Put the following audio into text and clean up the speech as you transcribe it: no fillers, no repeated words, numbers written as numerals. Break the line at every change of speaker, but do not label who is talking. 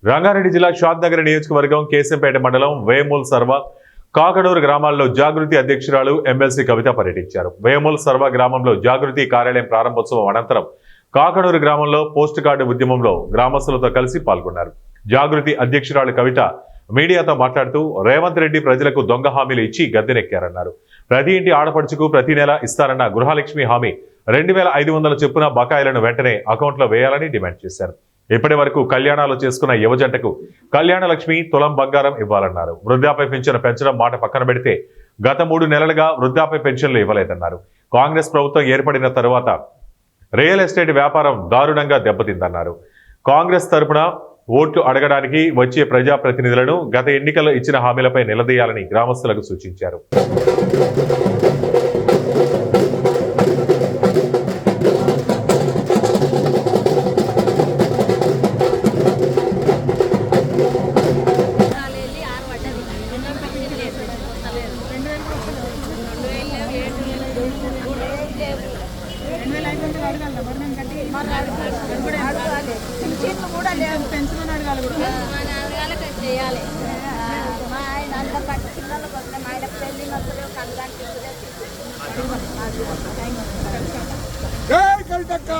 రంగారెడ్డి జిల్లా షాద్నగర్ నియోజకవర్గం కేశంపేట మండలం వేమూల్ సర్వ కాకడూరు గ్రామాల్లో జాగృతి అధ్యక్షురాలు ఎమ్మెల్సీ కవిత పర్యటించారు. వేమూల్ సర్వ గ్రామంలో జాగృతి కార్యాలయం ప్రారంభోత్సవం అనంతరం కాకడూరు గ్రామంలో పోస్ట్ కార్డు ఉద్యమంలో గ్రామస్తులతో కలిసి పాల్గొన్నారు. జాగృతి అధ్యక్షురాలు కవిత మీడియాతో మాట్లాడుతూ రేవంత్ రెడ్డి ప్రజలకు దొంగ హామీలు ఇచ్చి గద్దెనెక్కారన్నారు. ప్రతి ఇంటి ఆడపడుచుకు ప్రతి నెల ఇస్తారన్న గృహలక్ష్మి హామీ 2500 చొప్పున బకాయిలను వెంటనే అకౌంట్లో వేయాలని డిమాండ్ చేశారు. ఇప్పటి వరకు కళ్యాణాలు చేసుకున్న యువజంటకు కళ్యాణ లక్ష్మి తులం బంగారం ఇవ్వాలన్నారు. వృద్ధాప్య పెన్షన్ పెంచడం మాట పక్కన పెడితే గత 3 నెలలుగా వృద్ధాప్య పెన్షన్లు ఇవ్వలేదన్నారు. కాంగ్రెస్ ప్రభుత్వం ఏర్పడిన తరువాత రియల్ ఎస్టేట్ వ్యాపారం దారుణంగా దెబ్బతిందన్నారు. కాంగ్రెస్ తరపున ఓట్లు అడగడానికి వచ్చే ప్రజాప్రతినిధులను గత ఎన్నికల్లో ఇచ్చిన హామీలపై నిలదీయాలని గ్రామస్తులకు సూచించారు.
జై కవితక్క.